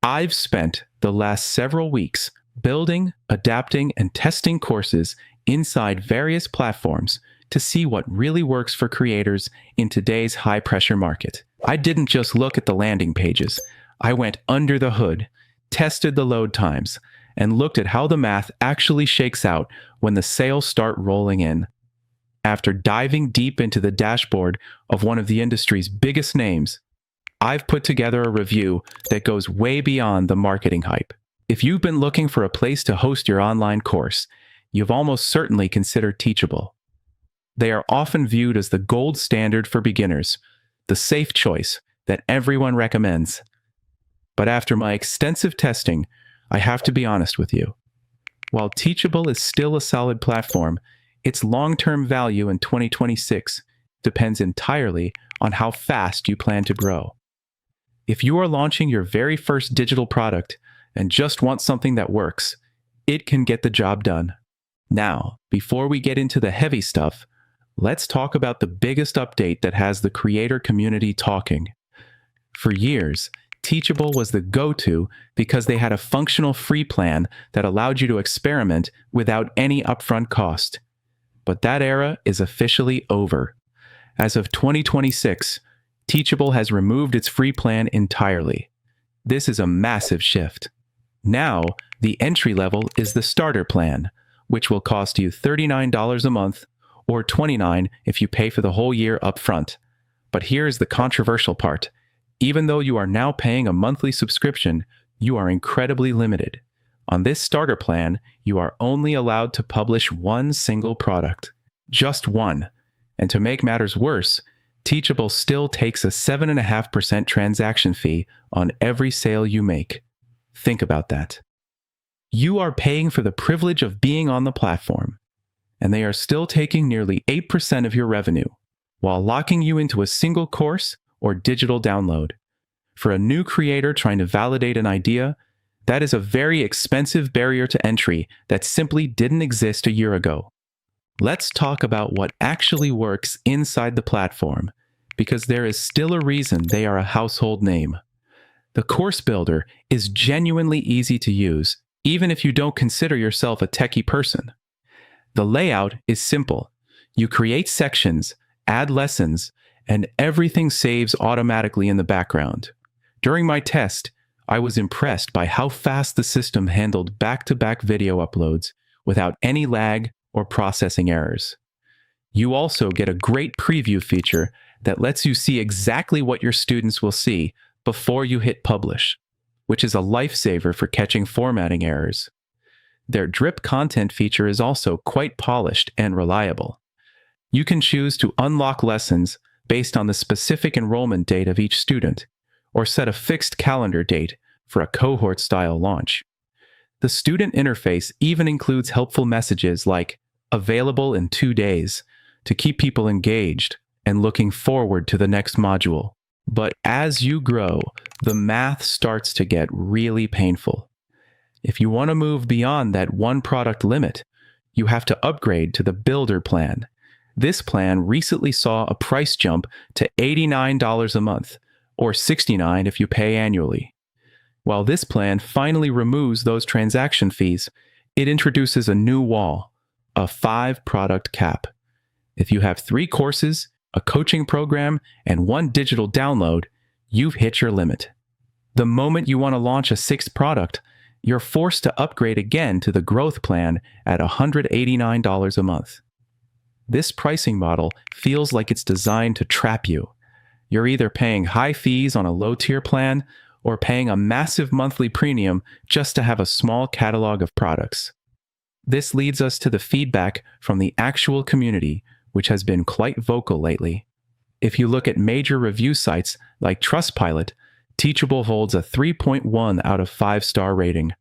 I've spent the last several weeks building, adapting, and testing courses inside various platforms to see what really works for creators in today's high-pressure market. I didn't just look at the landing pages. I went under the hood, tested the load times, and looked at how the math actually shakes out when the sales start rolling in. After diving deep into the dashboard of one of the industry's biggest names, I've put together a review that goes way beyond the marketing hype. If you've been looking for a place to host your online course, you've almost certainly considered Teachable. They are often viewed as the gold standard for beginners, the safe choice that everyone recommends. But after my extensive testing, I have to be honest with you. While Teachable is still a solid platform, its long-term value in 2026 depends entirely on how fast you plan to grow. If you are launching your very first digital product and just want something that works, it can get the job done. Now, before we get into the heavy stuff, let's talk about the biggest update that has the creator community talking. For years, Teachable was the go-to because they had a functional free plan that allowed you to experiment without any upfront cost. But that era is officially over. As of 2026, Teachable has removed its free plan entirely. This is a massive shift. Now, the entry level is the starter plan, which will cost you $39 a month or $29 if you pay for the whole year upfront. But here's the controversial part. Even though you are now paying a monthly subscription, you are incredibly limited. On this starter plan, you are only allowed to publish one single product. Just one. And to make matters worse, Teachable still takes a 7.5% transaction fee on every sale you make. Think about that. You are paying for the privilege of being on the platform, and they are still taking nearly 8% of your revenue, while locking you into a single course or digital download. For a new creator trying to validate an idea, that is a very expensive barrier to entry that simply didn't exist a year ago. Let's talk about what actually works inside the platform, because there is still a reason they are a household name. The Course Builder is genuinely easy to use, even if you don't consider yourself a techie person. The layout is simple. You create sections, add lessons, and everything saves automatically in the background. During my test, I was impressed by how fast the system handled back-to-back video uploads without any lag or processing errors. You also get a great preview feature that lets you see exactly what your students will see before you hit publish, which is a lifesaver for catching formatting errors. Their drip content feature is also quite polished and reliable. You can choose to unlock lessons based on the specific enrollment date of each student, or set a fixed calendar date for a cohort-style launch. The student interface even includes helpful messages like "available in 2 days" to keep people engaged and looking forward to the next module. But as you grow, the math starts to get really painful. If you want to move beyond that one product limit, you have to upgrade to the Builder plan. This plan recently saw a price jump to $89 a month, or $69 if you pay annually. While this plan finally removes those transaction fees, it introduces a new wall, a 5-product cap. If you have 3 courses, a coaching program, and 1 digital download, you've hit your limit. The moment you want to launch a 6th product, you're forced to upgrade again to the growth plan at $189 a month. This pricing model feels like it's designed to trap you. You're either paying high fees on a low-tier plan or paying a massive monthly premium just to have a small catalog of products. This leads us to the feedback from the actual community, which has been quite vocal lately. If you look at major review sites like Trustpilot, Teachable holds a 3.1 out of 5-star rating.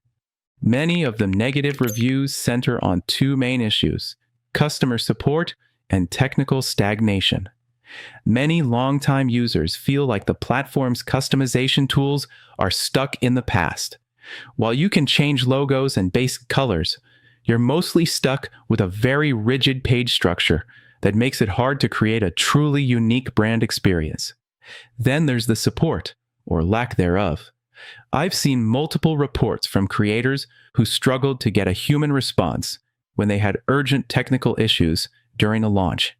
Many of the negative reviews center on 2 main issues: customer support and technical stagnation. Many longtime users feel like the platform's customization tools are stuck in the past. While you can change logos and basic colors, you're mostly stuck with a very rigid page structure that makes it hard to create a truly unique brand experience. Then there's the support, or lack thereof. I've seen multiple reports from creators who struggled to get a human response when they had urgent technical issues during a launch.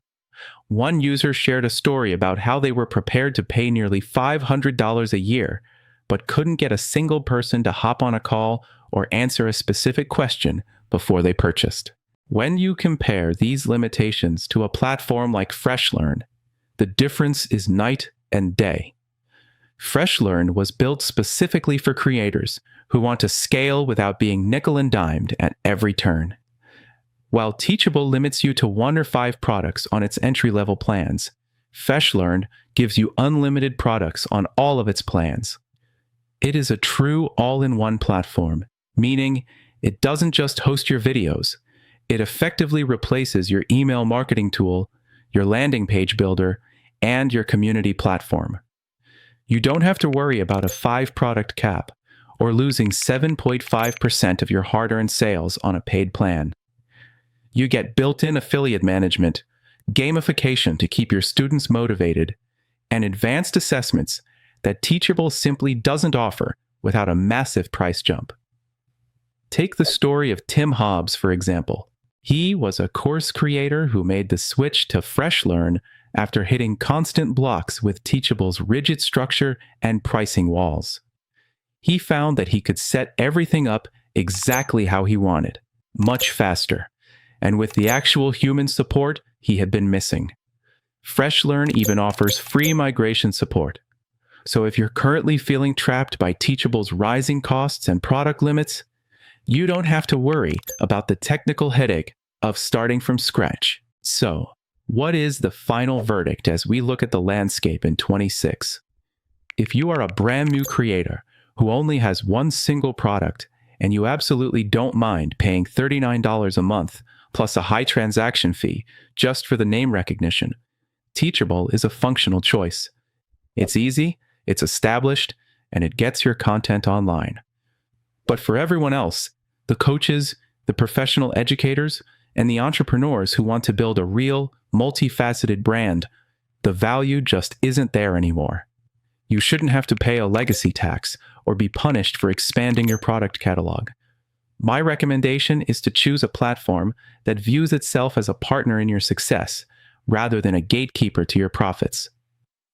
One user shared a story about how they were prepared to pay nearly $500 a year, but couldn't get a single person to hop on a call or answer a specific question before they purchased. When you compare these limitations to a platform like FreshLearn, the difference is night and day. FreshLearn was built specifically for creators who want to scale without being nickel and dimed at every turn. While Teachable limits you to 1 or 5 products on its entry-level plans, FreshLearn gives you unlimited products on all of its plans. It is a true all-in-one platform, meaning it doesn't just host your videos. It effectively replaces your email marketing tool, your landing page builder, and your community platform. You don't have to worry about a 5-product cap or losing 7.5% of your hard-earned sales on a paid plan. You get built-in affiliate management, gamification to keep your students motivated, and advanced assessments that Teachable simply doesn't offer without a massive price jump. Take the story of Tim Hobbs, for example. He was a course creator who made the switch to FreshLearn after hitting constant blocks with Teachable's rigid structure and pricing walls. He found that he could set everything up exactly how he wanted, much faster, and with the actual human support he had been missing. FreshLearn even offers free migration support. So if you're currently feeling trapped by Teachable's rising costs and product limits, you don't have to worry about the technical headache of starting from scratch. So, what is the final verdict as we look at the landscape in 26? If you are a brand new creator who only has one single product and you absolutely don't mind paying $39 a month plus a high transaction fee just for the name recognition, Teachable is a functional choice. It's easy, it's established, and it gets your content online. But for everyone else, the coaches, the professional educators, and the entrepreneurs who want to build a real, multifaceted brand, the value just isn't there anymore. You shouldn't have to pay a legacy tax or be punished for expanding your product catalog. My recommendation is to choose a platform that views itself as a partner in your success, rather than a gatekeeper to your profits.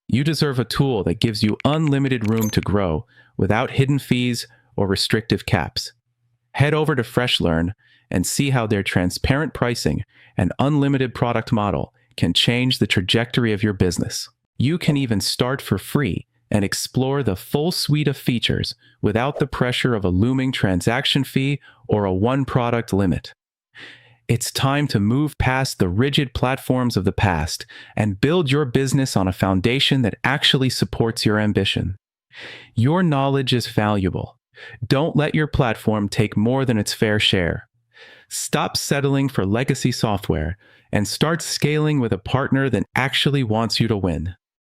You deserve a tool that gives you unlimited room to grow without hidden fees or restrictive caps. Head over to FreshLearn and see how their transparent pricing and unlimited product model can change the trajectory of your business. You can even start for free and explore the full suite of features without the pressure of a looming transaction fee or a one-product limit. It's time to move past the rigid platforms of the past and build your business on a foundation that actually supports your ambition. Your knowledge is valuable. Don't let your platform take more than its fair share. Stop settling for legacy software and start scaling with a partner that actually wants you to win.